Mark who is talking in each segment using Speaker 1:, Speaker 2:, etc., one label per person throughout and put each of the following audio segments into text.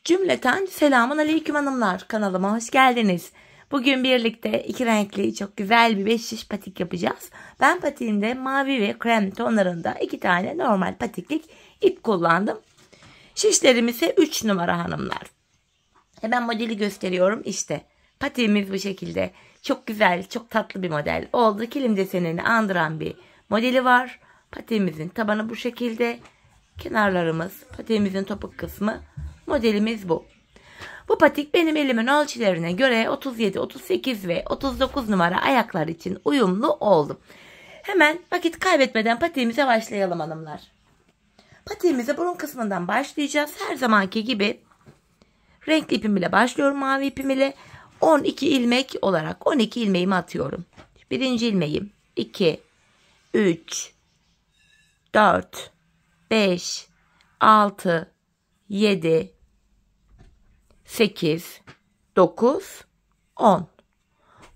Speaker 1: Cümleten selamun aleyküm hanımlar, kanalıma hoş geldiniz. Bugün birlikte iki renkli çok güzel bir 5 şiş patik yapacağız. Ben patiğimde mavi ve krem tonlarında 2 tane normal patiklik ip kullandım. Şişlerim ise 3 numara hanımlar. Hemen modeli gösteriyorum. İşte patiğimiz bu şekilde. Çok güzel, çok tatlı bir model oldu. Kilim desenini andıran bir modeli var. Patiğimizin tabanı bu şekilde. Kenarlarımız, patiğimizin topuk kısmı. Modelimiz bu. Bu patik benim elimin ölçülerine göre 37, 38 ve 39 numara ayaklar için uyumlu oldu. Hemen vakit kaybetmeden patiğimize başlayalım hanımlar. Patiğimize burun kısmından başlayacağız. Her zamanki gibi renkli ipim ile başlıyorum. Mavi ipim ile 12 ilmek olarak 12 ilmeğimi atıyorum. Birinci ilmeğim 2, 3, 4, 5, 6, 7, 8, 9, 10,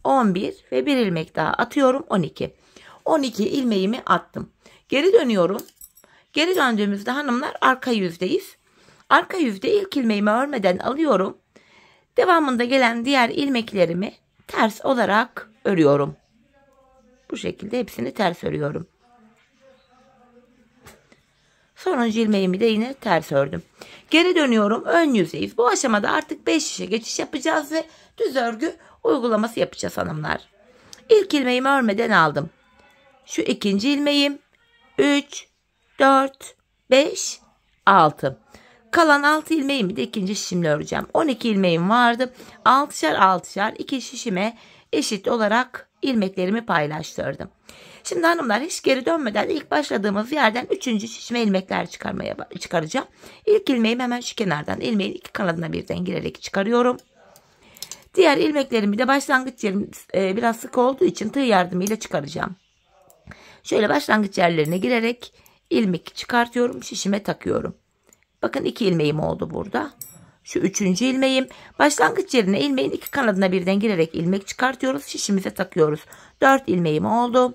Speaker 1: 11 ve bir ilmek daha atıyorum 12. 12 ilmeğimi attım. Geri dönüyorum. Geri döndüğümüzde hanımlar arka yüzdeyiz. Arka yüzde ilk ilmeğimi örmeden alıyorum. Devamında gelen diğer ilmeklerimi ters olarak örüyorum. Bu şekilde hepsini ters örüyorum. Sonuncu ilmeğimi de yine ters ördüm. Geri dönüyorum. Ön yüzdeyiz. Bu aşamada artık 5 şişe geçiş yapacağız ve düz örgü uygulaması yapacağız hanımlar. İlk ilmeğimi örmeden aldım. Şu ikinci ilmeğim 3, 4, 5, 6. Kalan 6 ilmeğimi de ikinci şişimle öreceğim. 12 ilmeğim vardı. 6'şar 6'şar 2 şişime eşit olarak ilmeklerimi paylaştırdım. Şimdi hanımlar hiç geri dönmeden ilk başladığımız yerden 3. şişime ilmekler çıkaracağım. İlk ilmeğimi hemen şu kenardan ilmeğin iki kanadına birden girerek çıkarıyorum. Diğer ilmeklerimi de başlangıç yerim biraz sık olduğu için tığ yardımıyla çıkaracağım. Şöyle başlangıç yerlerine girerek ilmek çıkartıyorum, şişime takıyorum. Bakın 2 ilmeğim oldu burada. Şu 3. ilmeğim. Başlangıç yerine ilmeğin iki kanadına birden girerek ilmek çıkartıyoruz. Şişimize takıyoruz. 4 ilmeğim oldu.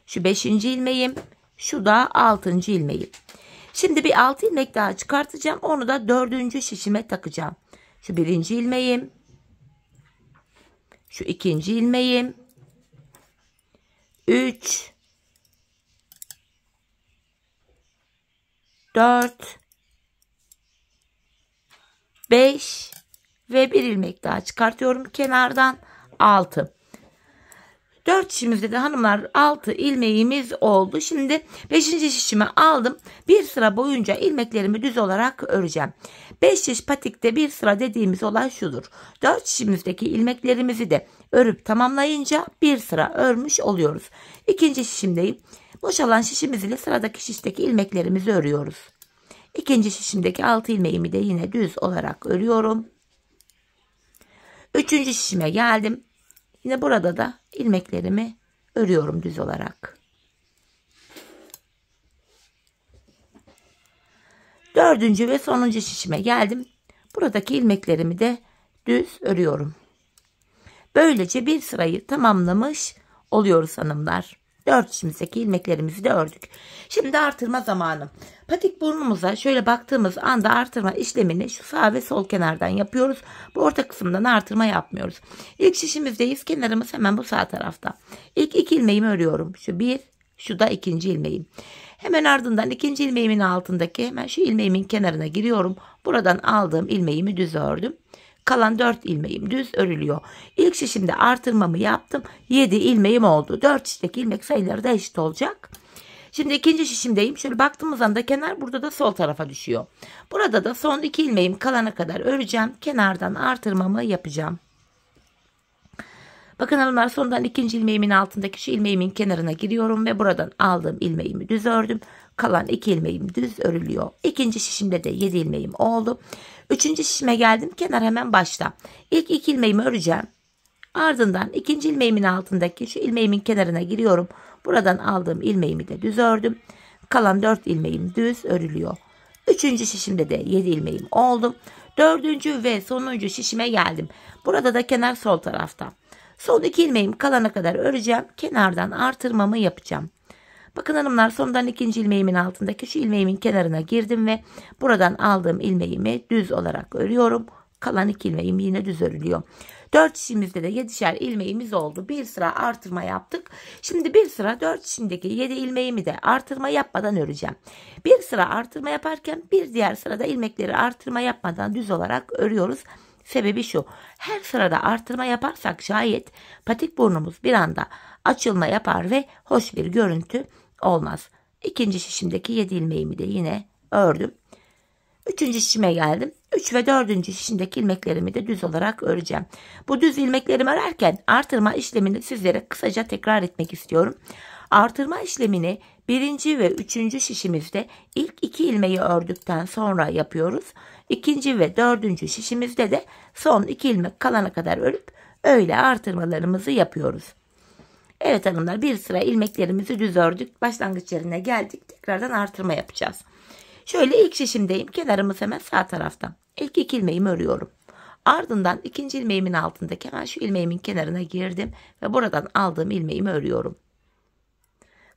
Speaker 1: Şu 5. ilmeğim. Şu da 6. ilmeğim. Şimdi bir 6 ilmek daha çıkartacağım. Onu da 4. şişime takacağım. Şu 1. ilmeğim. Şu 2. ilmeğim. 3, 4, 5 ve bir ilmek daha çıkartıyorum kenardan 6. 4 şişimizde de hanımlar 6 ilmeğimiz oldu. Şimdi 5. şişimi aldım. Bir sıra boyunca ilmeklerimi düz olarak öreceğim. 5 şiş patikte bir sıra dediğimiz olay şudur. 4 şişimizdeki ilmeklerimizi de örüp tamamlayınca bir sıra örmüş oluyoruz. 2. şişimdeyim. Boşalan şişimiz ile sıradaki şişteki ilmeklerimizi örüyoruz. 2. şişimdeki 6 ilmeğimi de yine düz olarak örüyorum. 3. şişime geldim. Yine burada da ilmeklerimi örüyorum düz olarak. 4. ve sonuncu şişime geldim. Buradaki ilmeklerimi de düz örüyorum. Böylece bir sırayı tamamlamış oluyoruz hanımlar. 4 şişimizdeki ilmeklerimizi de ördük. Şimdi artırma zamanı. Patik burnumuza şöyle baktığımız anda artırma işlemini şu sağ ve sol kenardan yapıyoruz. Bu orta kısımdan artırma yapmıyoruz. İlk şişimizdeyiz. Kenarımız hemen bu sağ tarafta. İlk 2 ilmeğimi örüyorum. Şu 1, şu da 2. ilmeğim. Hemen ardından 2. ilmeğimin altındaki hemen şu ilmeğimin kenarına giriyorum. Buradan aldığım ilmeğimi düz ördüm. Kalan 4 ilmeğim düz örülüyor. İlk şişimde artırmamı yaptım. 7 ilmeğim oldu. 4 şişteki ilmek sayıları da eşit olacak. Şimdi 2. şişimdeyim. Şöyle baktığımız anda kenar burada da sol tarafa düşüyor. Burada da son 2 ilmeğim kalana kadar öreceğim. Kenardan artırmamı yapacağım. Bakın hanımlar sondan 2. ilmeğimin altındaki şu ilmeğimin kenarına giriyorum ve buradan aldığım ilmeğimi düz ördüm. Kalan 2 ilmeğim düz örülüyor. 2. şişimde de 7 ilmeğim oldu. 3. şişime geldim. Kenar hemen başta. İlk 2 ilmeğimi öreceğim. Ardından 2. ilmeğimin altındaki şu ilmeğimin kenarına giriyorum. Buradan aldığım ilmeğimi de düz ördüm. Kalan 4 ilmeğim düz örülüyor. 3. şişimde de 7 ilmeğim oldu. 4. ve sonuncu şişime geldim. Burada da kenar sol tarafta. Son 2 ilmeğim kalana kadar öreceğim. Kenardan artırmamı yapacağım. Bakın hanımlar, sondan ikinci ilmeğimin altındaki şu ilmeğimin kenarına girdim ve buradan aldığım ilmeğimi düz olarak örüyorum. Kalan 2 ilmeğim yine düz örülüyor. 4 şişimizde de 7'şer ilmeğimiz oldu. Bir sıra artırma yaptık. Şimdi bir sıra 4 şişimdeki 7 ilmeğimi de artırma yapmadan öreceğim. Bir sıra artırma yaparken bir diğer sırada ilmekleri artırma yapmadan düz olarak örüyoruz. Sebebi şu: her sırada artırma yaparsak şayet patik burnumuz bir anda açılma yapar ve hoş bir görüntü olmaz. İkinci şişimdeki 7 ilmeğimi de yine ördüm. Üçüncü şişime geldim. 3 ve 4. şişimdeki ilmeklerimi de düz olarak öreceğim. Bu düz ilmeklerimi örerken artırma işlemini sizlere kısaca tekrar etmek istiyorum. Artırma işlemini 1. ve 3. şişimizde ilk 2 ilmeği ördükten sonra yapıyoruz. 2. ve 4. şişimizde de son 2 ilmek kalana kadar örüp öyle artırmalarımızı yapıyoruz. Evet hanımlar, bir sıra ilmeklerimizi düz ördük. Başlangıç yerine geldik. Tekrardan artırma yapacağız. Şöyle ilk şişimdeyim. Kenarımız hemen sağ tarafta. İlk 2 ilmeğimi örüyorum. Ardından ikinci ilmeğimin altındaki hemen şu ilmeğimin kenarına girdim ve buradan aldığım ilmeğimi örüyorum.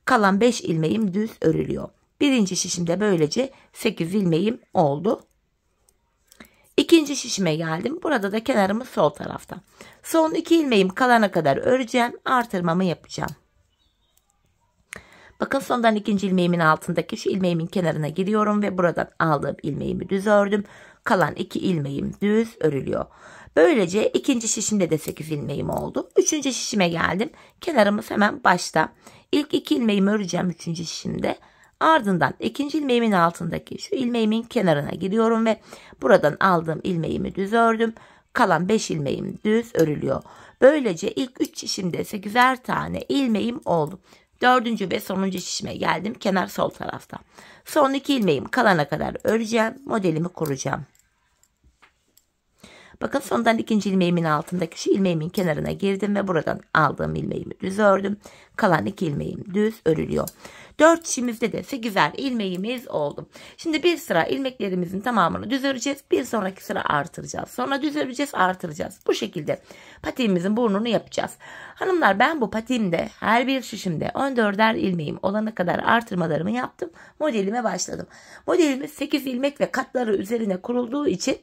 Speaker 1: Kalan 5 ilmeğim düz örülüyor. Birinci şişimde böylece 8 ilmeğim oldu. İkinci şişime geldim. Burada da kenarımız sol tarafta. Son 2 ilmeğim kalana kadar öreceğim. Artırmamı yapacağım. Bakın, sondan ikinci ilmeğimin altındaki şu ilmeğimin kenarına giriyorum ve buradan aldığım ilmeğimi düz ördüm. Kalan 2 ilmeğim düz örülüyor. Böylece ikinci şişimde de 8 ilmeğim oldu. Üçüncü şişime geldim. Kenarımız hemen başta. İlk 2 ilmeğimi öreceğim üçüncü şişimde. Ardından ikinci ilmeğimin altındaki şu ilmeğimin kenarına giriyorum ve buradan aldığım ilmeğimi düz ördüm. Kalan 5 ilmeğim düz örülüyor. Böylece ilk 3 şişimde 8'er tane ilmeğim oldu. 4. ve sonuncu şişime geldim. Kenar sol tarafta. Son 2 ilmeğim kalana kadar öreceğim. Modelimi kuracağım. Bakın, sondan ikinci ilmeğimin altındaki şu ilmeğimin kenarına girdim ve buradan aldığım ilmeğimi düz ördüm. Kalan 2 ilmeğim düz örülüyor. 4 şişimizde de 8'er ilmeğimiz oldu. Şimdi bir sıra ilmeklerimizin tamamını düz öreceğiz. Bir sonraki sıra artıracağız. Sonra düz öreceğiz, artıracağız. Bu şekilde patiğimizin burnunu yapacağız. Hanımlar, ben bu patiğimde her bir şişimde 14'er ilmeğim olana kadar artırmalarımı yaptım. Modelime başladım. Modelimiz 8 ilmek ve katları üzerine kurulduğu için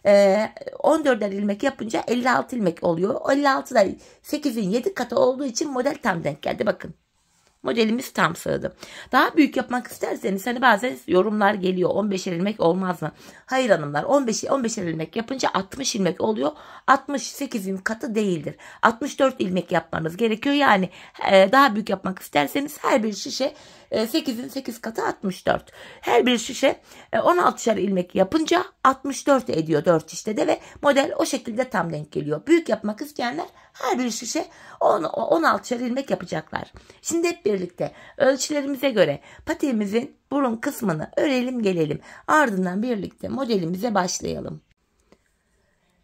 Speaker 1: 14'er ilmek yapınca 56 ilmek oluyor. 56'da 8'in 7 katı olduğu için model tam denk geldi. Bakın, modelimiz tam sığdı. Daha büyük yapmak isterseniz hani bazen yorumlar geliyor, 15'er ilmek olmaz mı? Hayır hanımlar, 15'er ilmek yapınca 60 ilmek oluyor. 68'in katı değildir. 64 ilmek yapmanız gerekiyor. Yani daha büyük yapmak isterseniz her bir şişe 8'in 8 katı 64. Her bir şişe 16'şer ilmek yapınca 64 ediyor 4 şişte ve model o şekilde tam denk geliyor. Büyük yapmak isteyenler her bir şişe 16'şer ilmek yapacaklar. Şimdi hep birlikte ölçülerimize göre patiğimizin burun kısmını örelim gelelim. Ardından birlikte modelimize başlayalım.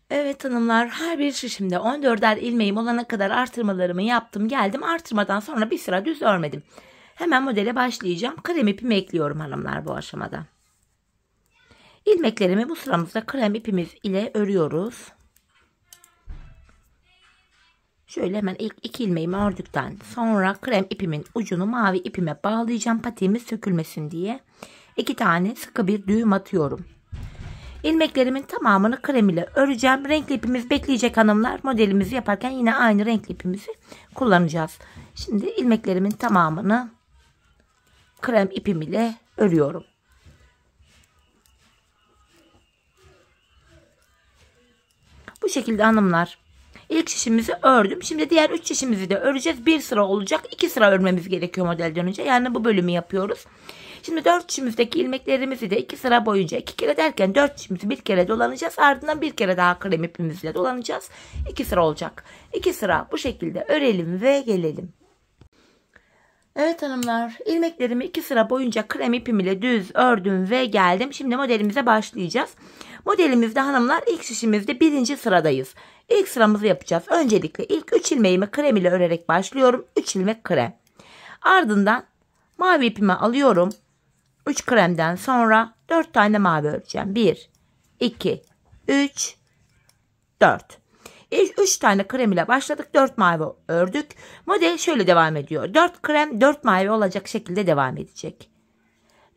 Speaker 1: Evet hanımlar, her bir şişimde 14'er ilmeğim olana kadar artırmalarımı yaptım geldim. Artırmadan sonra bir sıra düz örmedim. Hemen modele başlayacağım. Krem ipimi ekliyorum hanımlar bu aşamada. İlmeklerimi bu sıramızda krem ipimiz ile örüyoruz. Şöyle hemen ilk 2 ilmeğimi ördükten sonra krem ipimin ucunu mavi ipime bağlayacağım, patiğimiz sökülmesin diye. 2 tane sıkı bir düğüm atıyorum. İlmeklerimin tamamını krem ile öreceğim. Renkli ipimiz bekleyecek hanımlar. Modelimizi yaparken yine aynı renkli ipimizi kullanacağız. Şimdi ilmeklerimin tamamını krem ipim ile örüyorum. Bu şekilde hanımlar. İlk şişimizi ördüm. Şimdi diğer 3 şişimizi de öreceğiz. Bir sıra olacak. 2 sıra örmemiz gerekiyor modelden önce. Yani bu bölümü yapıyoruz. Şimdi 4 şişimizdeki ilmeklerimizi de 2 sıra boyunca 2 kere derken 4 şişimizi bir kere dolanacağız. Ardından bir kere daha krem ipimizle dolanacağız. 2 sıra olacak. 2 sıra bu şekilde örelim ve gelelim. Evet hanımlar, ilmeklerimi 2 sıra boyunca krem ipim ile düz ördüm ve geldim. Şimdi modelimize başlayacağız. Modelimizde hanımlar ilk şişimizde 1. sıradayız. İlk sıramızı yapacağız. Öncelikle ilk 3 ilmeğimi krem ile örerek başlıyorum. 3 ilmek krem. Ardından mavi ipimi alıyorum. 3 kremden sonra 4 tane mavi öreceğim. 1, 2, 3, 4. 3 tane krem ile başladık. 4 mavi ördük. Model şöyle devam ediyor. 4 krem 4 mavi olacak şekilde devam edecek.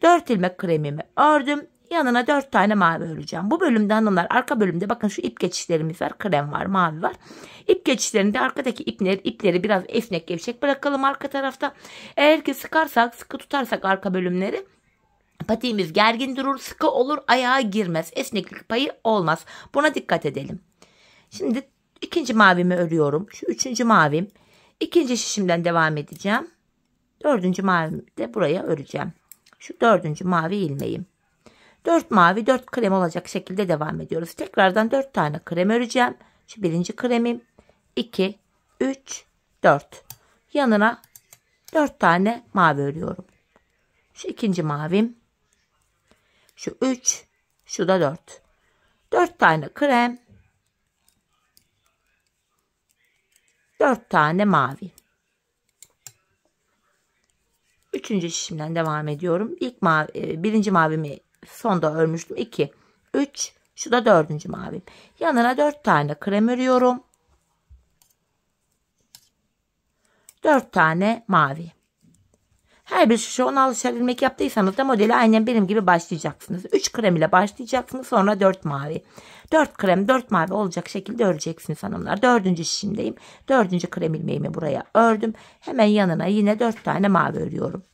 Speaker 1: 4 ilmek kremimi ördüm. Yanına 4 tane mavi öreceğim. Bu bölümde hanımlar, arka bölümde bakın şu ip geçişlerimiz var. Krem var, mavi var. İp geçişlerinde arkadaki ipleri biraz esnek gevşek bırakalım arka tarafta. Eğer ki sıkı tutarsak arka bölümleri, patiğimiz gergin durur, sıkı olur, ayağa girmez. Esneklik payı olmaz. Buna dikkat edelim. Şimdi ikinci mavimi örüyorum. Şu üçüncü mavim. İkinci şişimden devam edeceğim. Dördüncü mavimi de buraya öreceğim. Şu dördüncü mavi ilmeğim. 4 mavi 4 krem olacak şekilde devam ediyoruz. Tekrardan 4 tane krem öreceğim. Şu birinci kremim. 2, 3, 4. Yanına 4 tane mavi örüyorum. Şu ikinci mavim. Şu 3. Şu da 4. 4 tane krem. 4 tane mavi. Üçüncü şişimden devam ediyorum. Birinci mavimi sonda örmüştüm. 2, 3. Şu da dördüncü mavim. Yanına 4 tane krem örüyorum. 4 tane mavi. Her bir şişe 16'şer ilmek yaptıysanız da modeli aynen benim gibi başlayacaksınız. 3 krem ile başlayacaksınız. Sonra 4 mavi. 4 krem 4 mavi olacak şekilde öreceksiniz hanımlar. Dördüncü şişimdeyim. Dördüncü krem ilmeğimi buraya ördüm. Hemen yanına yine 4 tane mavi örüyorum.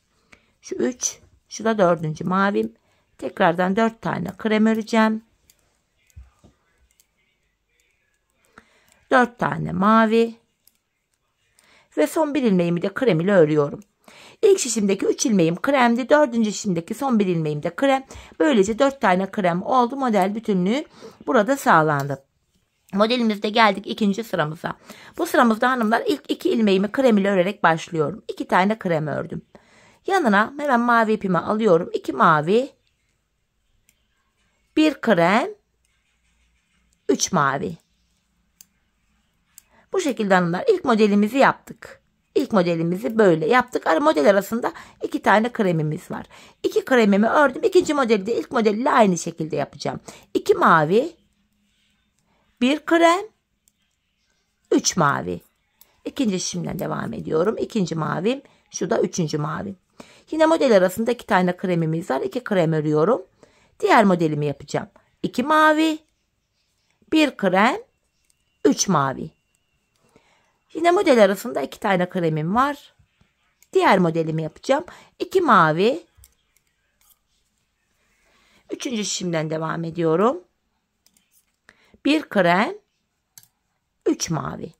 Speaker 1: Şu 3. Şu da dördüncü mavim. Tekrardan 4 tane krem öreceğim. 4 tane mavi. Ve son bir ilmeğimi de krem ile örüyorum. İlk şişimdeki 3 ilmeğim kremdi. Dördüncü şişimdeki son bir ilmeğim de krem. Böylece 4 tane krem oldu. Model bütünlüğü burada sağlandı. Modelimizde geldik ikinci sıramıza. Bu sıramızda hanımlar ilk 2 ilmeğimi krem ile örerek başlıyorum. 2 tane krem ördüm. Yanına hemen mavi ipimi alıyorum. 2 mavi. 1 krem. 3 mavi. Bu şekilde hanımlar ilk modelimizi yaptık. İlk modelimizi böyle yaptık. Model arasında 2 tane kremimiz var. 2 kremimi ördüm. İkinci modeli de ilk modeliyle aynı şekilde yapacağım. 2 mavi. 1 krem. 3 mavi. İkinci şişimden devam ediyorum. İkinci mavim. Şu da üçüncü mavim. Yine model arasında 2 tane kremimiz var. 2 krem örüyorum. Diğer modelimi yapacağım. 2 mavi. 1 krem. 3 mavi. Yine model arasında 2 tane kremim var. Diğer modelimi yapacağım. 2 mavi. Üçüncü şişimden devam ediyorum. 1 krem. 3 mavi.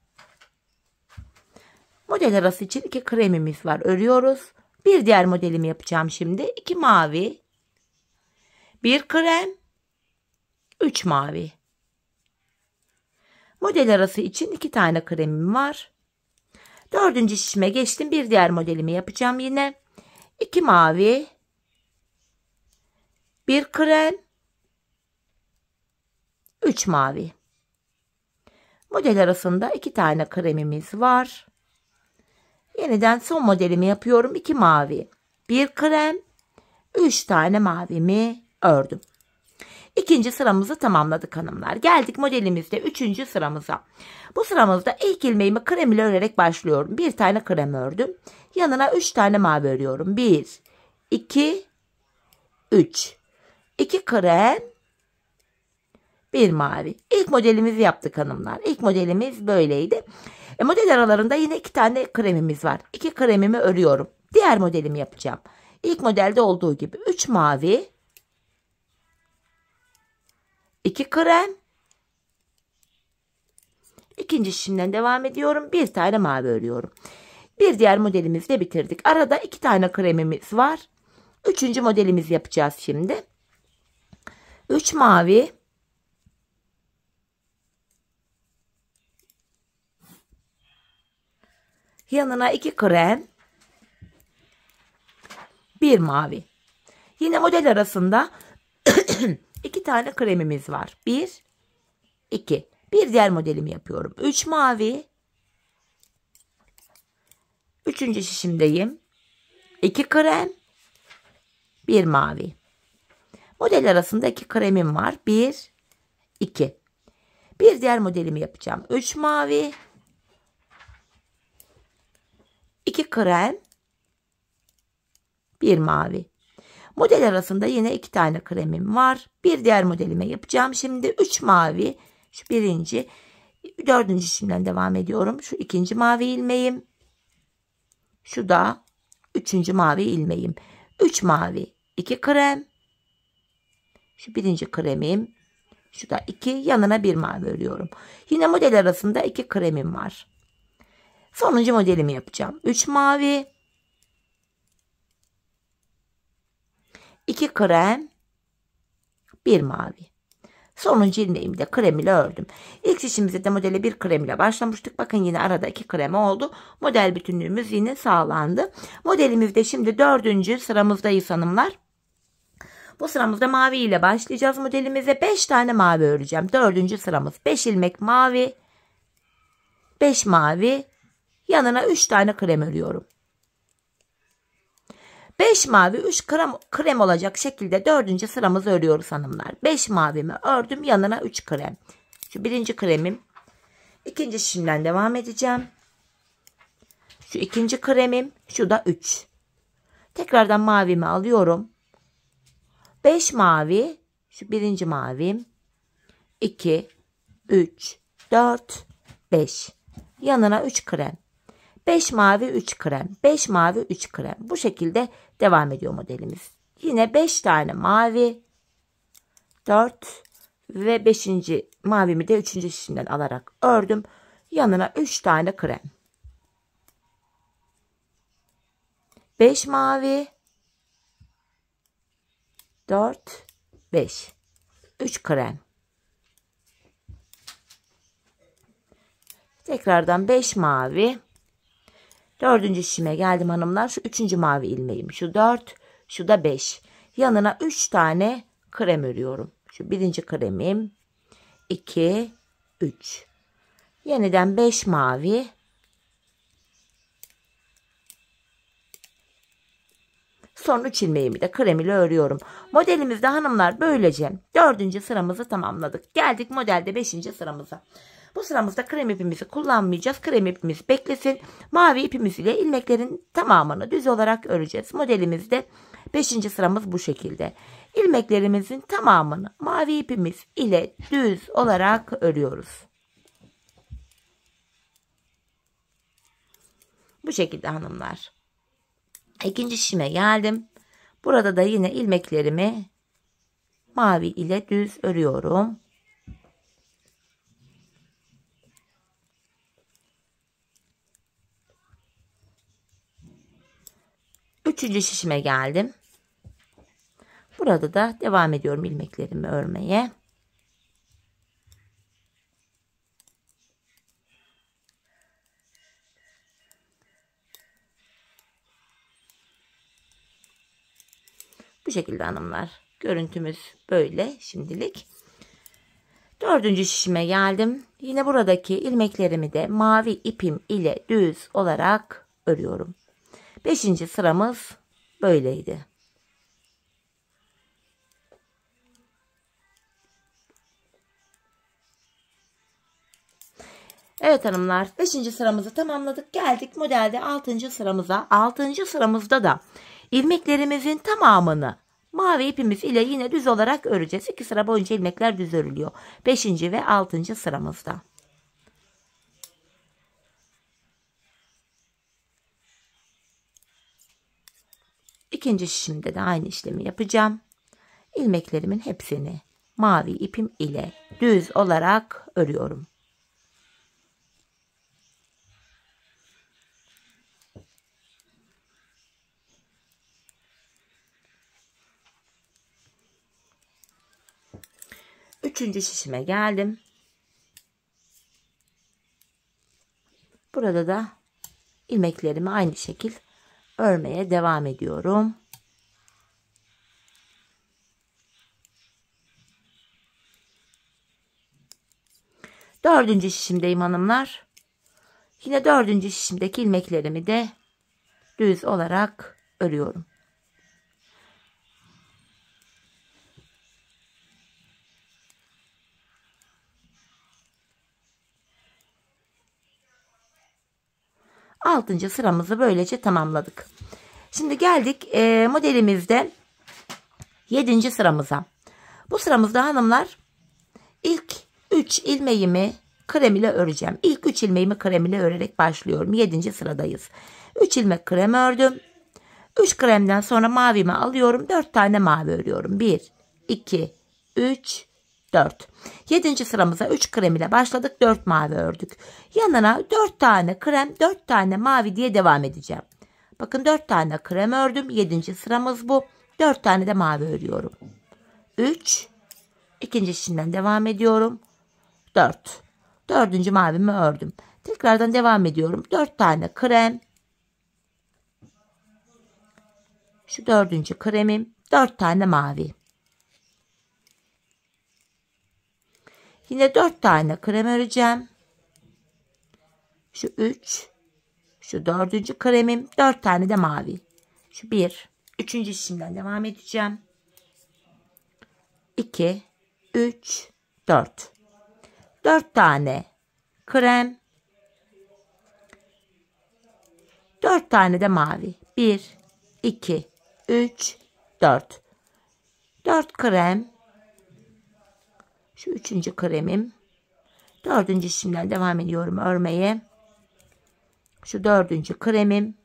Speaker 1: Model arası için 2 kremimiz var. Örüyoruz. Bir diğer modelimi yapacağım şimdi. 2 mavi. 1 krem. 3 mavi. Model arası için 2 tane kremim var. Dördüncü şişime geçtim. Bir diğer modelimi yapacağım yine. 2 mavi. 1 krem. 3 mavi. Model arasında 2 tane kremimiz var. Yeniden son modelimi yapıyorum. 2 mavi. 1 krem. 3 tane mavimi ördüm. İkinci sıramızı tamamladık hanımlar. Geldik modelimizde 3. sıramıza. Bu sıramızda ilk ilmeğimi krem ile örerek başlıyorum. 1 tane krem ördüm. Yanına 3 tane mavi örüyorum. 1, 2, 3. 2 krem. 1 mavi. İlk modelimizi yaptık hanımlar. İlk modelimiz böyleydi. Model aralarında yine 2 tane kremimiz var. 2 kremimi örüyorum. Diğer modelimi yapacağım. İlk modelde olduğu gibi 3 mavi. 2 krem. İkinci şişimden devam ediyorum. 1 tane mavi örüyorum. Bir diğer modelimizi de bitirdik. Arada 2 tane kremimiz var. Üçüncü modelimizi yapacağız şimdi. 3 mavi. Yanına 2 krem. 1 mavi. Yine model arasında 2 tane kremimiz var. 1, 2. Bir diğer modelimi yapıyorum. 3 mavi. Üçüncü şişimdeyim. 2 krem. 1 mavi. Model arasında 2 kremim var. 1, 2. Bir diğer modelimi yapacağım. 3 mavi, 2 krem, 1 mavi. Model arasında yine 2 tane kremim var. Bir diğer modelime yapacağım. Şimdi 3 mavi. Şu birinci. Dördüncü şişimden devam ediyorum. Şu ikinci mavi ilmeğim. Şu da üçüncü mavi ilmeğim. 3 mavi, 2 krem. Şu birinci kremim. Şu da 2. Yanına 1 mavi örüyorum. Yine model arasında 2 kremim var. Sonuncu modelimi yapacağım. 3 mavi, 2 krem, 1 mavi. Sonuncu ilmeğimi de krem ile ördüm. İlk şişimizde de modele 1 krem ile başlamıştık. Bakın yine arada 2 krem oldu. Model bütünlüğümüz yine sağlandı. Modelimizde şimdi 4. sıramızdayız hanımlar. Bu sıramızda mavi ile başlayacağız. Modelimize 5 tane mavi öreceğim. 4. sıramız 5 ilmek mavi, 5 mavi, yanına 3 tane krem örüyorum. 5 mavi 3 krem olacak şekilde 4. sıramızı örüyoruz hanımlar. 5 mavimi ördüm, yanına 3 krem. Şu birinci kremim. İkinci şişimden devam edeceğim. Şu ikinci kremim. Şu da 3. Tekrardan mavimi alıyorum. 5 mavi. Şu birinci mavim. 2, 3, 4, 5. Yanına 3 krem. 5 mavi 3 krem. 5 mavi 3 krem. Bu şekilde devam ediyor modelimiz. Yine 5 tane mavi. 4 ve 5. mavimi de 3. şişimden alarak ördüm. Yanına 3 tane krem. 5 mavi. 4, 5. 3 krem. Tekrardan 5 mavi. 4. şişime geldim hanımlar. Şu 3. mavi ilmeğim. Şu 4. Şu da 5. Yanına 3 tane krem örüyorum. Şu birinci kremim. 2, 3. Yeniden 5 mavi. Son 3 ilmeğimi de krem ile örüyorum. Modelimizde hanımlar böylece 4. sıramızı tamamladık. Geldik modelde 5. sıramıza. Bu sıramızda krem ipimizi kullanmayacağız. Krem ipimiz beklesin. Mavi ipimiz ile ilmeklerin tamamını düz olarak öreceğiz. Modelimizde 5. sıramız bu şekilde. İlmeklerimizin tamamını mavi ipimiz ile düz olarak örüyoruz. Bu şekilde hanımlar. İkinci şişime geldim. Burada da yine ilmeklerimi mavi ile düz örüyorum. Üçüncü şişime geldim. Burada da devam ediyorum ilmeklerimi örmeye. Bu şekilde hanımlar. Görüntümüz böyle şimdilik. 4. şişime geldim. Yine buradaki ilmeklerimi de mavi ipim ile düz olarak örüyorum. 5. sıramız böyleydi. Evet hanımlar, 5. sıramızı tamamladık. Geldik modelde 6. sıramıza. 6. sıramızda da ilmeklerimizin tamamını mavi ipimiz ile yine düz olarak öreceğiz. 2 sıra boyunca ilmekler düz örülüyor. 5. ve 6. sıramızda. İkinci şişimde de aynı işlemi yapacağım. İlmeklerimin hepsini mavi ipim ile düz olarak örüyorum. Üçüncü şişime geldim. Burada da ilmeklerimi aynı şekil örmeye devam ediyorum. Dördüncü şişimdeyim hanımlar. Yine 4. şişimdeki ilmeklerimi de düz olarak örüyorum. 6. sıramızı böylece tamamladık. Şimdi geldik modelimizde 7. sıramıza. Bu sıramızda hanımlar ilk 3 ilmeğimi krem ile öreceğim. İlk 3 ilmeğimi krem ile örerek başlıyorum. 7. sıradayız. 3 ilmek krem ördüm. 3 kremden sonra mavimi alıyorum. 4 tane mavi örüyorum. 1, 2, 3, 4. 7. sıramıza 3 krem ile başladık. 4 mavi ördük. Yanına 4 tane krem, 4 tane mavi diye devam edeceğim. Bakın 4 tane krem ördüm. 7. sıramız bu. 4 tane de mavi örüyorum. 3. İkinci şişimden devam ediyorum. 4. 4. mavimi ördüm. Tekrardan devam ediyorum. 4 tane krem. Şu 4. kremim. 4 tane mavi. Yine 4 tane krem öreceğim. Şu 3. Şu 4. kremim. 4 tane de mavi. Şu 1. 3. şişimden devam edeceğim. 2, 3, 4. 4 tane krem. 4 tane de mavi. 1, 2, 3, 4. 4 krem. Şu 3. kremim. 4. şişimden devam ediyorum örmeye. Şu 4. kremim.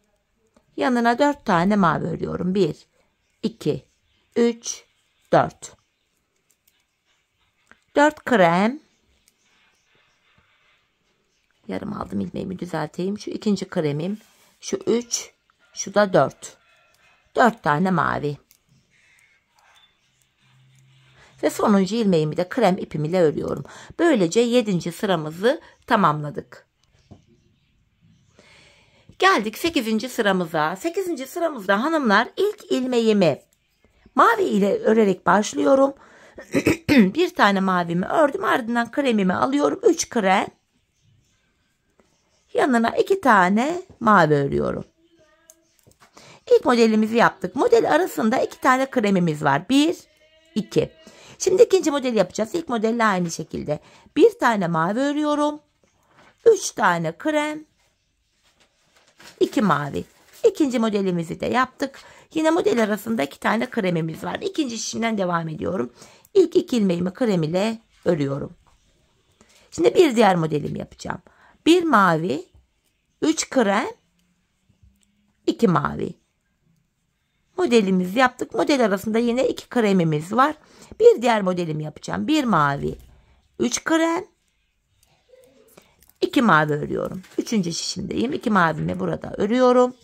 Speaker 1: Yanına 4 tane mavi örüyorum. 1, 2, 3, 4. 4 krem. Yarım aldım, ilmeğimi düzelteyim. Şu 2. kremim. Şu 3. Şu da 4. 4 tane mavi. Ve sonuncu ilmeğimi de krem ipim ile örüyorum. Böylece 7. sıramızı tamamladık. Geldik 8. sıramıza. 8. sıramızda hanımlar ilk ilmeğimi mavi ile örerek başlıyorum. Bir tane mavimi ördüm. Ardından kremimi alıyorum. 3 krem. Yanına 2 tane mavi örüyorum. İlk modelimizi yaptık. Model arasında 2 tane kremimiz var. 1, 2. Şimdi ikinci model yapacağız. İlk modelle aynı şekilde. 1 tane mavi örüyorum. 3 tane krem. 2 mavi. İkinci modelimizi de yaptık. Yine model arasında 2 tane kremimiz var. İkinci şişimden devam ediyorum. İlk 2 ilmeğimi krem ile örüyorum. Şimdi bir diğer modelimi yapacağım. 1 mavi, 3 krem, 2 mavi. Modelimizi yaptık. Model arasında yine 2 kremimiz var. Bir diğer modelimi yapacağım. 1 mavi, 3 krem, 2 mavi örüyorum. 3. şişimdeyim. 2 mavimi burada örüyorum.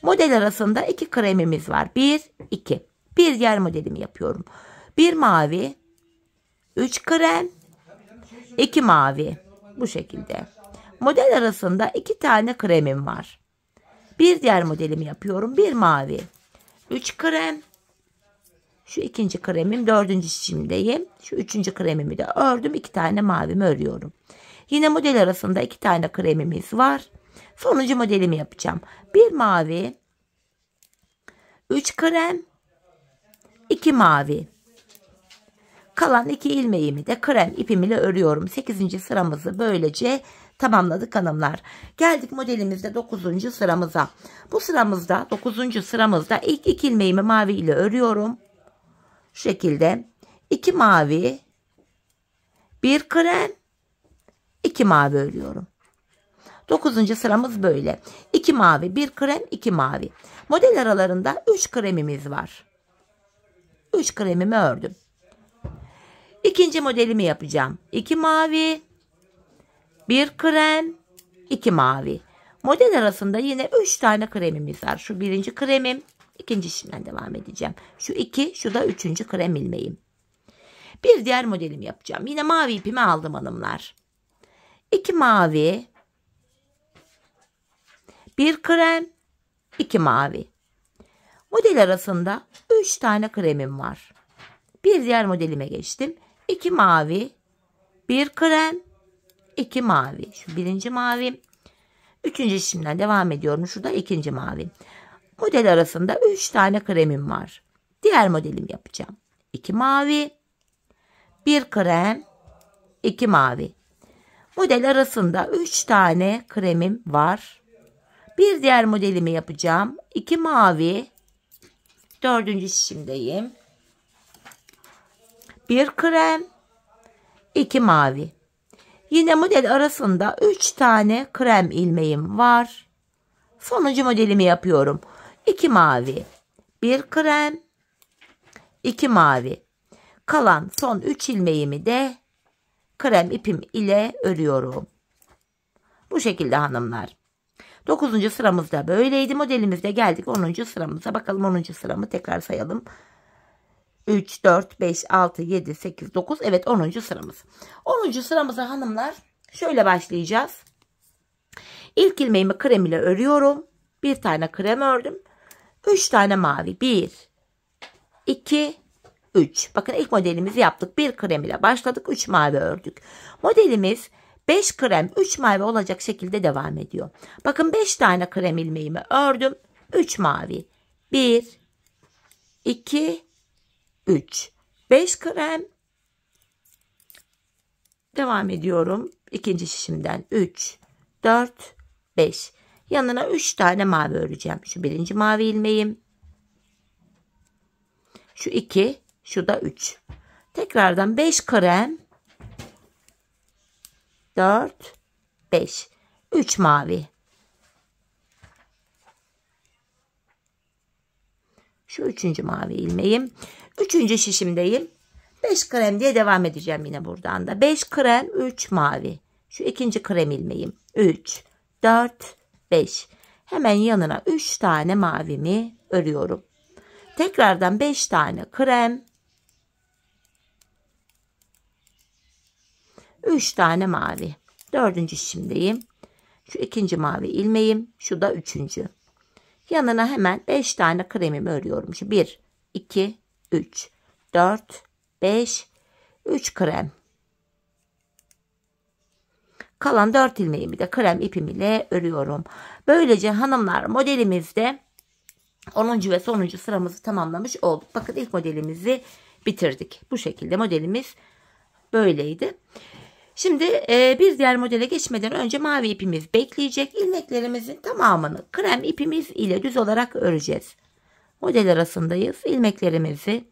Speaker 1: Model arasında 2 kremimiz var. 1, 2. Bir diğer modelimi yapıyorum. 1 mavi, 3 krem, 2 mavi. Bu şekilde. Model arasında 2 tane kremim var. Bir diğer modelimi yapıyorum. 1 mavi, 3 krem. Şu 2. kremim, 4. şişimdeyim. Şu 3. kremimi de ördüm. 2 tane mavimi örüyorum. Yine model arasında 2 tane kremimiz var. Sonuncu modelimi yapacağım. 1 mavi, 3 krem, 2 mavi. Kalan 2 ilmeğimi de krem ipim ile örüyorum. 8. sıramızı böylece tamamladık hanımlar. Geldik modelimizde 9. sıramıza. Bu sıramızda 9. sıramızda ilk 2 ilmeğimi mavi ile örüyorum. Şu şekilde 2 mavi, 1 krem, 2 mavi örüyorum. 9. sıramız böyle. 2 mavi, 1 krem, 2 mavi. Model aralarında 3 kremimiz var. 3 kremimi ördüm. İkinci modelimi yapacağım. 2 mavi, 1 krem, 2 mavi. Model arasında yine 3 tane kremimiz var. Şu 1. kremim. İkinci şişimden devam edeceğim. Şu 2, şu da 3. krem ilmeğim. Bir diğer modelimi yapacağım. Yine mavi ipimi aldım hanımlar. 2 mavi, 1 krem, 2 mavi. Model arasında 3 tane kremim var. Bir diğer modelime geçtim. 2 mavi, 1 krem, 2 mavi. Şu 1. mavi. 3. şişimden devam ediyorum. Şurada 2. mavi. Model arasında 3 tane kremim var. Diğer modelimi yapacağım. 2 mavi, 1 krem, 2 mavi. Model arasında 3 tane kremim var. Bir diğer modelimi yapacağım. 2 mavi. 4. şişimdeyim. 1 krem. 2 mavi. Yine model arasında 3 tane krem ilmeğim var. Sonuncu modelimi yapıyorum. 2 mavi. 1 krem. 2 mavi. Kalan son 3 ilmeğimi de krem ipim ile örüyorum. Bu şekilde hanımlar. 9. sıramızda böyleydi. Modelimizde geldik 10. sıramıza. Bakalım 10. sıramı tekrar sayalım. 3, 4, 5, 6, 7, 8, 9. Evet 10. sıramız. 10. sıramıza hanımlar şöyle başlayacağız. İlk ilmeğimi krem ile örüyorum. Bir tane krem ördüm. 3 tane mavi. 1, 2, 3. Bakın ilk modelimizi yaptık. 1 krem ile başladık. 3 mavi ördük. Modelimiz 5 krem 3 mavi olacak şekilde devam ediyor. Bakın 5 tane krem ilmeğimi ördüm. 3 mavi. 1, 2, 3. 5 krem. Devam ediyorum. İkinci şişimden 3, 4, 5. Yanına 3 tane mavi öreceğim. Şu birinci mavi ilmeğim. Şu 2. Şu da 3. Tekrardan 5 krem. 4, 5. 3 mavi. Şu 3. mavi ilmeğim. 3. şişimdeyim. 5 krem diye devam edeceğim yine buradan da. 5 krem, 3 mavi. Şu 2. krem ilmeğim. 3, 4, 5. Hemen yanına 3 tane mavimi örüyorum. Tekrardan 5 tane krem. 3 tane mavi. 4. şişimdeyim. Şu 2. mavi ilmeğim. Şu da 3. Yanına hemen 5 tane kremimi örüyorum. Şu 1, 2, 3, 4, 5, 3 krem. Kalan 4 ilmeğimi de krem ipim ile örüyorum. Böylece hanımlar modelimizde 10. ve sonuncu sıramızı tamamlamış olduk. Bakın ilk modelimizi bitirdik. Bu şekilde modelimiz böyleydi. Şimdi bir diğer modele geçmeden önce mavi ipimiz bekleyecek. İlmeklerimizin tamamını krem ipimiz ile düz olarak öreceğiz. Model arasındayız. İlmeklerimizi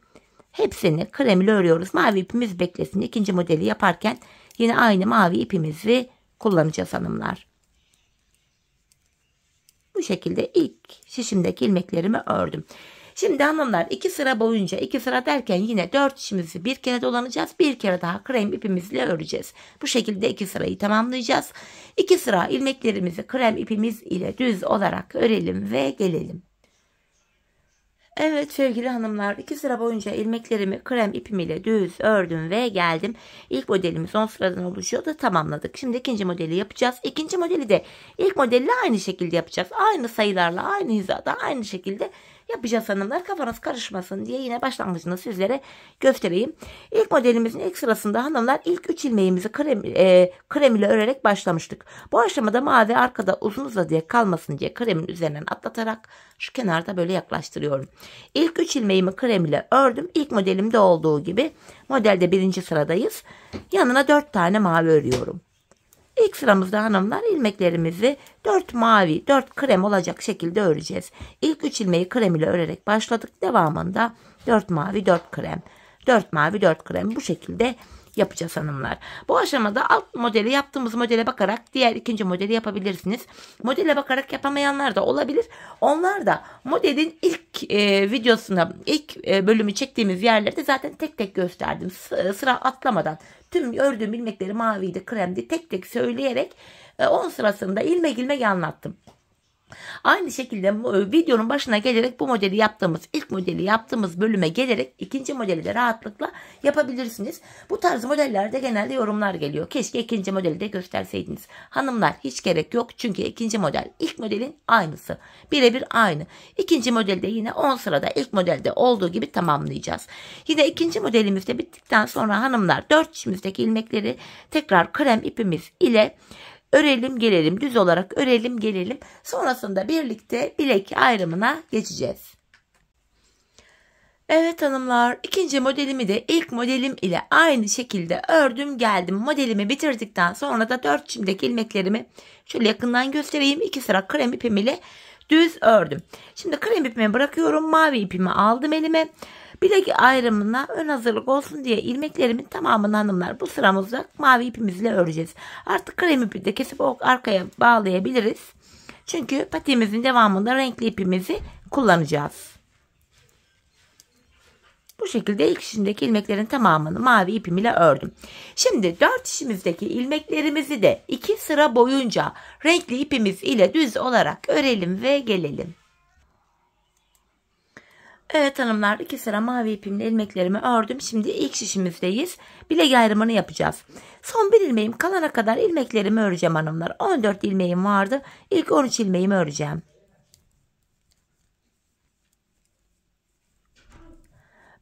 Speaker 1: hepsini krem ile örüyoruz. Mavi ipimiz beklesin. İkinci modeli yaparken yine aynı mavi ipimizi kullanacağız hanımlar. Bu şekilde ilk şişimdeki ilmeklerimi ördüm. Şimdi hanımlar 2 sıra boyunca 2 sıra derken yine 4 şişimizi bir kere dolanacağız. Bir kere daha krem ipimizle öreceğiz. Bu şekilde 2 sırayı tamamlayacağız. 2 sıra ilmeklerimizi krem ipimiz ile düz olarak örelim ve gelelim. Evet sevgili hanımlar 2 sıra boyunca ilmeklerimi krem ipim ile düz ördüm ve geldim. İlk modelimiz 10 sıradan oluşuyordu, tamamladık. Şimdi ikinci modeli yapacağız. İkinci modeli de ilk modelle aynı şekilde yapacağız. Aynı sayılarla aynı hizada aynı şekilde yapacağız hanımlar. Kafanız karışmasın diye yine başlangıcını sizlere göstereyim. İlk modelimizin ilk sırasında hanımlar ilk 3 ilmeğimizi krem ile örerek başlamıştık. Bu aşamada mavi arkada uzun uzadıya kalmasın diye kremin üzerinden atlatarak şu kenarda böyle yaklaştırıyorum. İlk 3 ilmeğimi krem ile ördüm. İlk modelimde olduğu gibi modelde 1. sıradayız. Yanına 4 tane mavi örüyorum. İlk sıramızda hanımlar ilmeklerimizi 4 mavi 4 krem olacak şekilde öreceğiz. İlk 3 ilmeği krem ile örerek başladık. Devamında 4 mavi 4 krem. 4 mavi 4 krem bu şekilde yapacağız hanımlar. Bu aşamada alt modeli yaptığımız modele bakarak diğer ikinci modeli yapabilirsiniz. Modele bakarak yapamayanlar da olabilir. Onlar da modelin ilk videosunda ilk bölümü çektiğimiz yerlerde zaten tek tek gösterdim. Sıra atlamadan tüm ördüğüm ilmekleri maviydi, kremdi tek tek söyleyerek 10 sırasında ilmek ilmek anlattım. Aynı şekilde videonun başına gelerek bu modeli yaptığımız ilk modeli yaptığımız bölüme gelerek ikinci modeli de rahatlıkla yapabilirsiniz. Bu tarz modellerde genelde yorumlar geliyor. Keşke ikinci modeli de gösterseydiniz. Hanımlar hiç gerek yok çünkü ikinci model ilk modelin aynısı. Birebir aynı. İkinci modelde yine 10 sırada ilk modelde olduğu gibi tamamlayacağız. Yine ikinci modelimiz de bittikten sonra hanımlar 4 şişimizdeki ilmekleri tekrar krem ipimiz ile örelim gelelim, düz olarak örelim gelelim. Sonrasında birlikte bilek ayrımına geçeceğiz. Evet hanımlar, ikinci modelimi de ilk modelim ile aynı şekilde ördüm geldim. Modelimi bitirdikten sonra da 4 çimdeki ilmeklerimi şöyle yakından göstereyim. 2 sıra krem ipim ile düz ördüm. Şimdi krem ipimi bırakıyorum. Mavi ipimi aldım elime. Bilek ayrımına ön hazırlık olsun diye ilmeklerimin tamamını hanımlar bu sıramızda mavi ipimizle öreceğiz. Artık krem ipi de kesip arkaya bağlayabiliriz. Çünkü patiğimizin devamında renkli ipimizi kullanacağız. Bu şekilde ilk şişimdeki ilmeklerin tamamını mavi ipim ile ördüm. Şimdi 4 şişimizdeki ilmeklerimizi de 2 sıra boyunca renkli ipimiz ile düz olarak örelim ve gelelim. Evet hanımlar, 2 sıra mavi ipimle ilmeklerimi ördüm. Şimdi ilk şişimizdeyiz. Bilek ayrımını yapacağız. Son bir ilmeğim kalana kadar ilmeklerimi öreceğim hanımlar. 14 ilmeğim vardı. İlk 13 ilmeğimi öreceğim.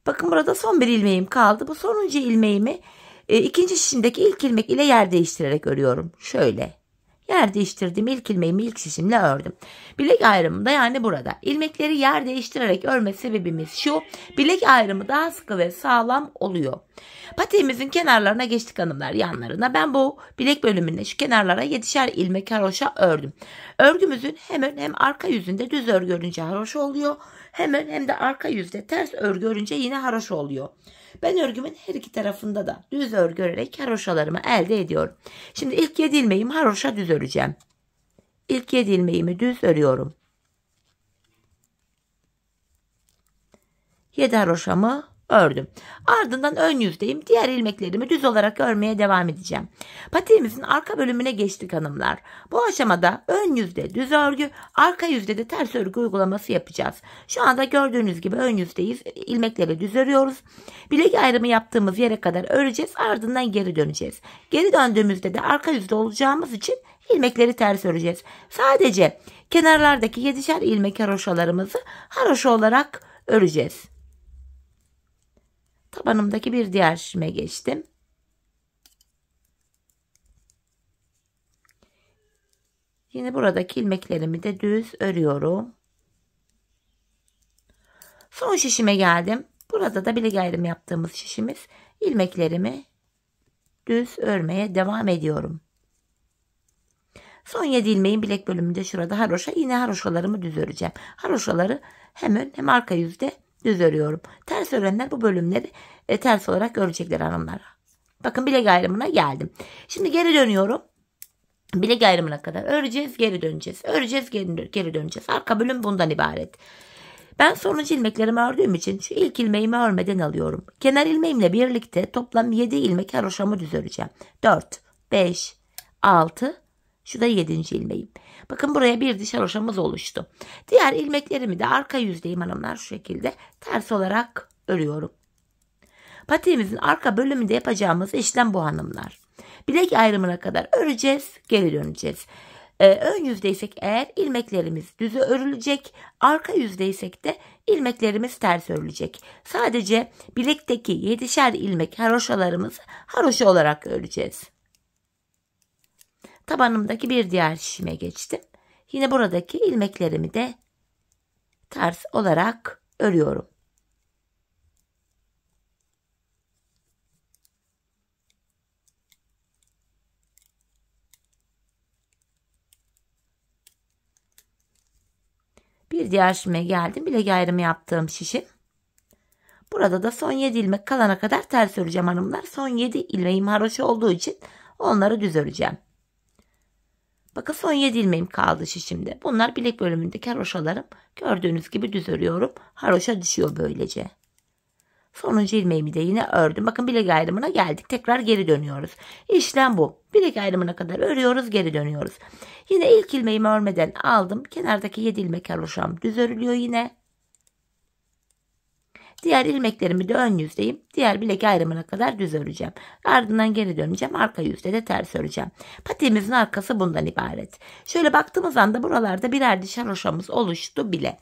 Speaker 1: Bakın burada son bir ilmeğim kaldı. Bu sonuncu ilmeğimi ikinci şişimdeki ilk ilmek ile yer değiştirerek örüyorum. Şöyle. Yer değiştirdiğim ilk ilmeğimi ilk şişimle ördüm. Bilek ayrımında yani burada. İlmekleri yer değiştirerek örme sebebimiz şu. Bilek ayrımı daha sıkı ve sağlam oluyor. Patiğimizin kenarlarına geçtik hanımlar, yanlarına. Ben bu bilek bölümüne şu kenarlara 7'şer ilmek haroşa ördüm. Örgümüzün hem arka yüzünde düz örgü örünce haroşa oluyor. Hem de arka yüzde ters örgü örünce yine haroşa oluyor. Ben örgümün her iki tarafında da düz örgü örerek haroşalarımı elde ediyorum. Şimdi ilk 7 ilmeğimi haroşa düz öreceğim. İlk 7 ilmeğimi düz örüyorum. 7 haroşamı ördüm. Ardından ön yüzdeyim. Diğer ilmeklerimi düz olarak örmeye devam edeceğim. Patiğimizin arka bölümüne geçtik hanımlar. Bu aşamada ön yüzde düz örgü, arka yüzde de ters örgü uygulaması yapacağız. Şu anda gördüğünüz gibi ön yüzdeyiz. İlmekleri düz örüyoruz. Bilek ayrımı yaptığımız yere kadar öreceğiz. Ardından geri döneceğiz. Geri döndüğümüzde de arka yüzde olacağımız için ilmekleri ters öreceğiz. Sadece kenarlardaki 7'şer ilmek haroşalarımızı haroşa olarak öreceğiz. Tabanımdaki bir diğer şişime geçtim. Yine buradaki ilmeklerimi de düz örüyorum. Son şişime geldim. Burada da bilek ayrımı yaptığımız şişimiz. İlmeklerimi düz örmeye devam ediyorum. Son 7 ilmeğin bilek bölümünde şurada haroşa. Yine haroşalarımı düz öreceğim. Haroşaları hem ön hem arka yüzde düz örüyorum. Ters örenler bu bölümleri ters olarak örecekler hanımlar. Bakın bilek ayrımına geldim. Şimdi geri dönüyorum. Bilek ayrımına kadar öreceğiz, geri döneceğiz. Öreceğiz, geri döneceğiz. Arka bölüm bundan ibaret. Ben sonuncu ilmeklerimi ördüğüm için şu ilk ilmeğimi örmeden alıyorum. Kenar ilmeğimle birlikte toplam 7 ilmek haroşamı düz öreceğim. 4, 5, 6, şu da 7. ilmeğim. Bakın buraya bir diş haroşamız oluştu. Diğer ilmeklerimi de arka yüzdeyim hanımlar, şu şekilde ters olarak örüyorum. Patiğimizin arka bölümünde yapacağımız işlem bu hanımlar. Bilek ayrımına kadar öreceğiz, geri döneceğiz. Ön yüzdeysek eğer ilmeklerimiz düze örülecek, arka yüzdeysek de ilmeklerimiz ters örülecek. Sadece bilekteki 7'şer ilmek haroşalarımızı haroşa olarak öreceğiz. Tabanımdaki bir diğer şişime geçtim. Yine buradaki ilmeklerimi de ters olarak örüyorum. Bir diğer şişime geldim. Bilek ayrımı yaptığım şişim. Burada da son 7 ilmek kalana kadar ters öreceğim hanımlar. Son 7 ilmeğim haroşa olduğu için onları düz öreceğim. Bakın son 7 ilmeğim kaldı şişimde. Bunlar bilek bölümündeki haroşalarım. Gördüğünüz gibi düz örüyorum. Haroşa düşüyor böylece. Sonuncu ilmeğimi de yine ördüm. Bakın bilek ayrımına geldik. Tekrar geri dönüyoruz. İşlem bu. Bilek ayrımına kadar örüyoruz, geri dönüyoruz. Yine ilk ilmeğimi örmeden aldım. Kenardaki 7 ilmek haroşam düz örülüyor yine. Diğer ilmeklerimi de ön yüzdeyim. Diğer bilek ayrımına kadar düz öreceğim. Ardından geri döneceğim. Arka yüzde de ters öreceğim. Patiğimizin arkası bundan ibaret. Şöyle baktığımız anda buralarda birer diş haroşamız oluştu bile.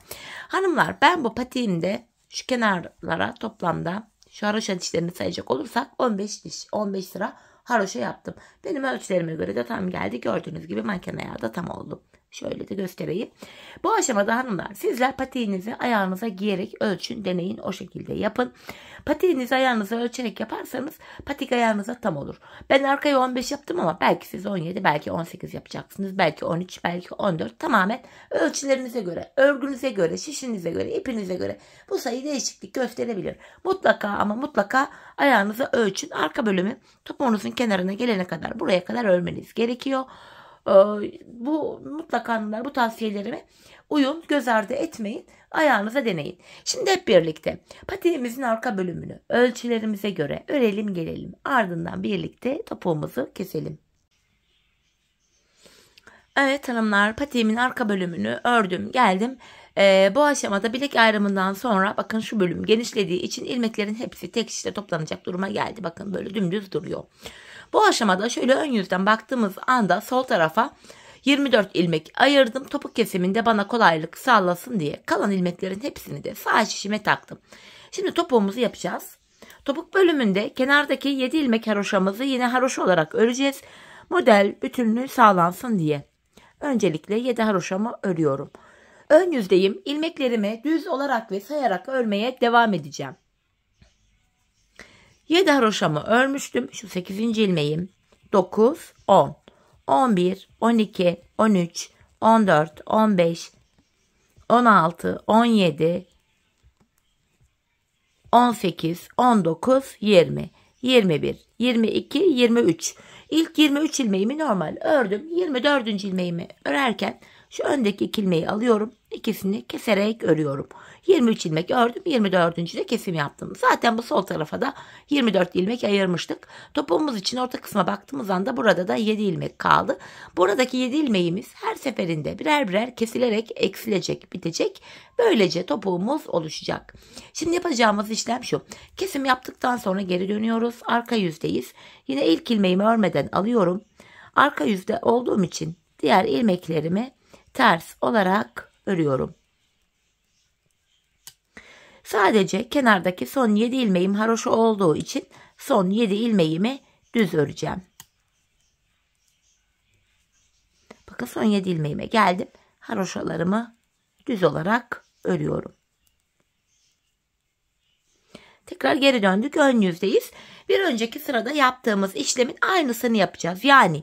Speaker 1: Hanımlar, ben bu patiğimde şu kenarlara toplamda şu haroşa dişlerini sayacak olursak 15 diş, 15 sıra haroşa yaptım. Benim ölçülerime göre de tam geldi. Gördüğünüz gibi manken ayağı da tam oldu. Şöyle de göstereyim. Bu aşamada hanımlar sizler patiğinizi ayağınıza giyerek ölçün, deneyin, o şekilde yapın. Patiğinizi ayağınıza ölçerek yaparsanız patik ayağınıza tam olur. Ben arkaya 15 yaptım ama belki siz 17, belki 18 yapacaksınız. Belki 13, belki 14. Tamamen ölçülerinize göre, örgünüze göre, şişinize göre, ipinize göre bu sayı değişiklik gösterebilir. Mutlaka ama mutlaka ayağınıza ölçün. Arka bölümü topuğunuzun kenarına gelene kadar, buraya kadar örmeniz gerekiyor. Bu mutlaka hanımlar, bu tavsiyelerime uyun, göz ardı etmeyin, ayağınıza deneyin. Şimdi hep birlikte patiğimizin arka bölümünü ölçülerimize göre örelim gelelim. Ardından birlikte topuğumuzu keselim. Evet hanımlar, patiğimin arka bölümünü ördüm geldim. Bu aşamada bilek ayrımından sonra bakın şu bölüm genişlediği için ilmeklerin hepsi tek şişte toplanacak duruma geldi. Bakın böyle dümdüz duruyor. Bu aşamada şöyle ön yüzden baktığımız anda sol tarafa 24 ilmek ayırdım. Topuk kesiminde bana kolaylık sağlasın diye kalan ilmeklerin hepsini de sağ şişime taktım. Şimdi topuğumuzu yapacağız. Topuk bölümünde kenardaki 7 ilmek haroşamızı yine haroşa olarak öreceğiz. Model bütünlüğü sağlansın diye. Öncelikle 7 haroşamı örüyorum. Ön yüzdeyim. İlmeklerimi düz olarak ve sayarak örmeye devam edeceğim. 7 haroşamı örmüştüm. Şu 8. ilmeğim. 9, 10, 11, 12, 13, 14, 15, 16, 17, 18, 19, 20, 21, 22, 23. İlk 23 ilmeğimi normal ördüm. 24. ilmeğimi örerken şu öndeki 2 ilmeği alıyorum. İkisini keserek örüyorum. 23 ilmek ördüm. 24. de kesim yaptım. Zaten bu sol tarafa da 24 ilmek ayırmıştık. Topuğumuz için orta kısma baktığımız anda burada da 7 ilmek kaldı. Buradaki 7 ilmeğimiz her seferinde birer birer kesilerek eksilecek, bitecek. Böylece topuğumuz oluşacak. Şimdi yapacağımız işlem şu. Kesim yaptıktan sonra geri dönüyoruz. Arka yüzdeyiz. Yine ilk ilmeğimi örmeden alıyorum. Arka yüzde olduğum için diğer ilmeklerimi ters olarak örüyorum. Sadece kenardaki son 7 ilmeğim haroşa olduğu için son 7 ilmeğimi düz öreceğim. Bakın son 7 ilmeğime geldim. Haroşalarımı düz olarak örüyorum. Tekrar geri döndük. Ön yüzdeyiz. Bir önceki sırada yaptığımız işlemin aynısını yapacağız. Yani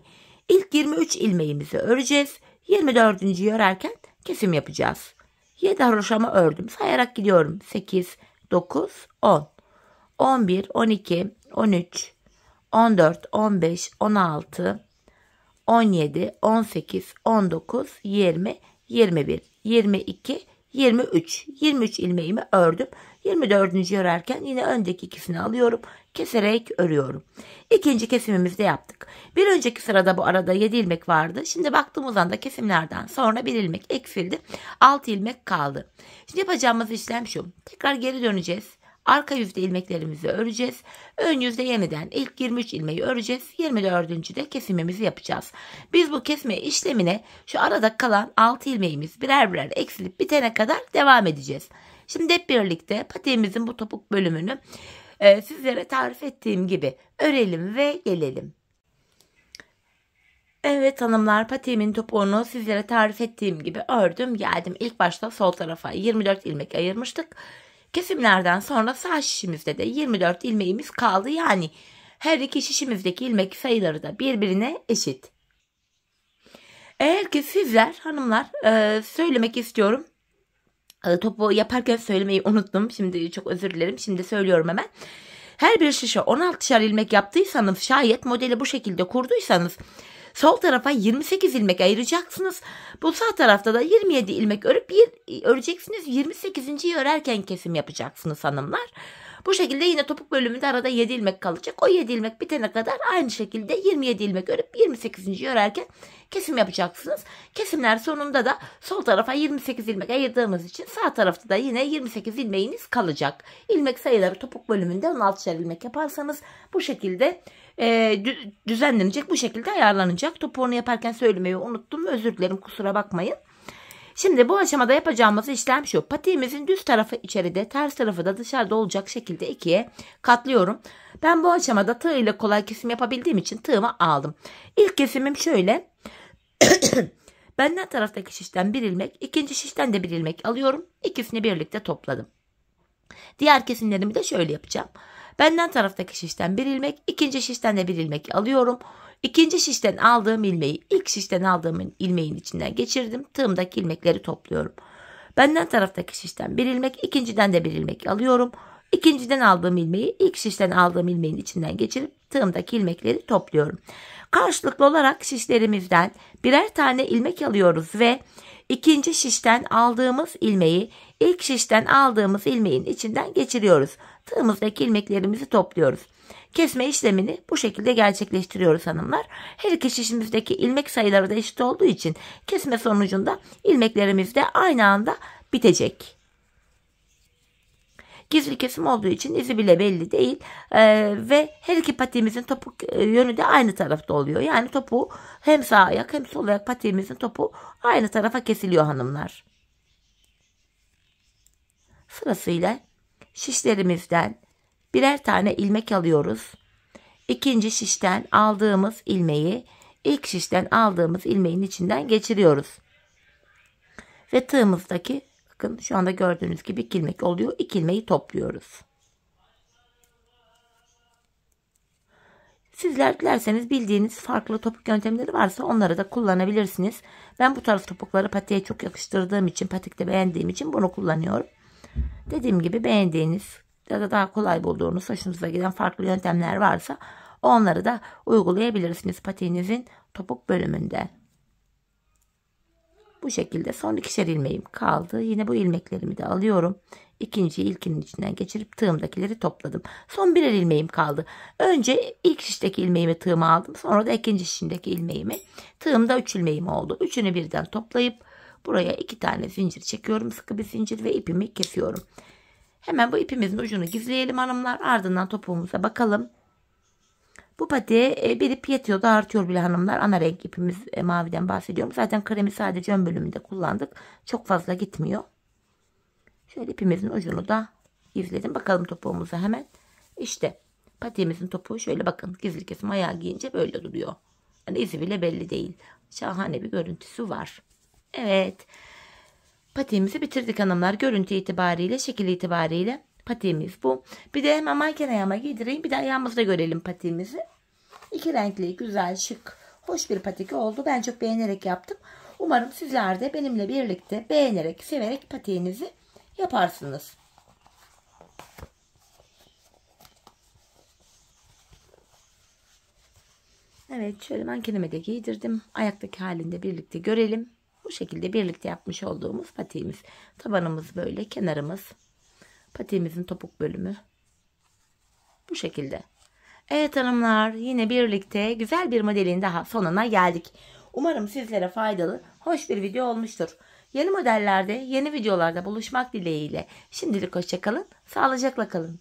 Speaker 1: ilk 23 ilmeğimizi öreceğiz. 24.'yü örerken kesim yapacağız. 7 haroşamı ördüm. Sayarak gidiyorum. 8, 9, 10, 11, 12, 13, 14, 15, 16, 17, 18, 19, 20, 21, 22, 23. 23 ilmeğimi ördüm. 24. örerken yine öndeki ikisini alıyorum. Keserek örüyorum. İkinci kesimimizi de yaptık. Bir önceki sırada bu arada 7 ilmek vardı. Şimdi baktığımız anda kesimlerden sonra 1 ilmek eksildi. 6 ilmek kaldı. Şimdi yapacağımız işlem şu. Tekrar geri döneceğiz. Arka yüzde ilmeklerimizi öreceğiz. Ön yüzde yeniden ilk 23 ilmeği öreceğiz. 24. de kesimimizi yapacağız. Biz bu kesme işlemine şu arada kalan 6 ilmeğimiz birer birer eksilip bitene kadar devam edeceğiz. Şimdi hep birlikte patiğimizin bu topuk bölümünü sizlere tarif ettiğim gibi örelim ve gelelim. Evet hanımlar, patiğimin topuğunu sizlere tarif ettiğim gibi ördüm geldim. İlk başta sol tarafa 24 ilmek ayırmıştık. Kesimlerden sonra sağ şişimizde de 24 ilmeğimiz kaldı. Yani her iki şişimizdeki ilmek sayıları da birbirine eşit. Eğer ki sizler hanımlar söylemek istiyorum. Topu yaparken söylemeyi unuttum. Şimdi çok özür dilerim. Şimdi söylüyorum hemen. Her bir şişe 16'şar ilmek yaptıysanız, şayet modeli bu şekilde kurduysanız sol tarafa 28 ilmek ayıracaksınız. Bu sağ tarafta da 27 ilmek örüp öreceksiniz. 28.'yi örerken kesim yapacaksınız hanımlar. Bu şekilde yine topuk bölümünde arada 7 ilmek kalacak. O 7 ilmek bitene kadar aynı şekilde 27 ilmek örüp 28.'yi örerken kesim yapacaksınız. Kesimler sonunda da sol tarafa 28 ilmek ayırdığımız için sağ tarafta da yine 28 ilmeğiniz kalacak. İlmek sayıları topuk bölümünde 16'şer ilmek yaparsanız bu şekilde düzenlenecek, bu şekilde ayarlanacak. Topuğunu yaparken söylemeyi unuttum. Özür dilerim, kusura bakmayın. Şimdi bu aşamada yapacağımız işlem şu. Patiğimizin düz tarafı içeride, ters tarafı da dışarıda olacak şekilde ikiye katlıyorum. Ben bu aşamada tığ ile kolay kesim yapabildiğim için tığımı aldım. İlk kesimim şöyle. Benden taraftaki şişten bir ilmek, ikinci şişten de bir ilmek alıyorum. İkisini birlikte topladım. Diğer kesimlerimi de şöyle yapacağım. Benden taraftaki şişten bir ilmek, ikinci şişten de bir ilmek alıyorum. İkinci şişten aldığım ilmeği ilk şişten aldığım ilmeğin içinden geçirdim. Tığımdaki ilmekleri topluyorum. Benden taraftaki şişten bir ilmek, ikinciden de bir ilmek alıyorum. İkinciden aldığım ilmeği ilk şişten aldığım ilmeğin içinden geçirip tığımdaki ilmekleri topluyorum. Karşılıklı olarak şişlerimizden birer tane ilmek alıyoruz ve ikinci şişten aldığımız ilmeği ilk şişten aldığımız ilmeğin içinden geçiriyoruz. Tığımızdaki ilmeklerimizi topluyoruz. Kesme işlemini bu şekilde gerçekleştiriyoruz hanımlar. Her iki şişimizdeki ilmek sayıları da eşit olduğu için kesme sonucunda ilmeklerimiz de aynı anda bitecek. Gizli kesim olduğu için izi bile belli değil ve her iki patiğimizin topuk yönü de aynı tarafta oluyor. Yani topuğu hem sağ ayak hem sol ayak patiğimizin topuğu aynı tarafa kesiliyor hanımlar. Sırasıyla şişlerimizden birer tane ilmek alıyoruz. İkinci şişten aldığımız ilmeği ilk şişten aldığımız ilmeğin içinden geçiriyoruz. Ve tığımızdaki bakın şu anda gördüğünüz gibi 2 ilmek oluyor. 2 ilmeği topluyoruz. Sizler dilerseniz bildiğiniz farklı topuk yöntemleri varsa onları da kullanabilirsiniz. Ben bu tarz topukları patiğe çok yakıştırdığım için, patikte beğendiğim için bunu kullanıyorum. Dediğim gibi beğendiğiniz ya da daha kolay bulduğunuz, hoşunuza giden farklı yöntemler varsa onları da uygulayabilirsiniz patiğinizin topuk bölümünde. Bu şekilde son 2'şer ilmeğim kaldı. Yine bu ilmeklerimi de alıyorum. İkinciyi ilkinin içinden geçirip tığımdakileri topladım. Son birer ilmeğim kaldı. Önce ilk şişteki ilmeğimi tığıma aldım. Sonra da ikinci şişindeki ilmeğimi. Tığımda 3 ilmeğim oldu. Üçünü birden toplayıp buraya 2 tane zincir çekiyorum. Sıkı bir zincir ve ipimi kesiyorum. Hemen bu ipimizin ucunu gizleyelim hanımlar. Ardından topuğumuza bakalım. Bu patiğe bir ip yetiyor da artıyor bile hanımlar. Ana renk ipimiz maviden bahsediyorum. Zaten kremi sadece ön bölümünde kullandık. Çok fazla gitmiyor. Şöyle ipimizin ucunu da gizledim. Bakalım topuğumuza hemen. İşte patiğimizin topuğu şöyle bakın. Gizli kesim ayağı giyince böyle duruyor. Yani izi bile belli değil. Şahane bir görüntüsü var. Evet. Patiğimizi bitirdik hanımlar. Görüntü itibariyle, şekil itibariyle patiğimiz bu. Bir de hemen manken ayağıma giydireyim. Bir de ayağımızda görelim patiğimizi. 2 renkli, güzel, şık, hoş bir patik oldu. Ben çok beğenerek yaptım. Umarım sizler de benimle birlikte beğenerek, severek patiğinizi yaparsınız. Evet, şöyle mankenime de giydirdim. Ayaktaki halinde birlikte görelim. Bu şekilde birlikte yapmış olduğumuz patiğimiz. Tabanımız böyle, kenarımız, patiğimizin topuk bölümü. Bu şekilde. Evet hanımlar, yine birlikte güzel bir modelin daha sonuna geldik. Umarım sizlere faydalı, hoş bir video olmuştur. Yeni modellerde, yeni videolarda buluşmak dileğiyle. Şimdilik hoşça kalın, sağlıcakla kalın.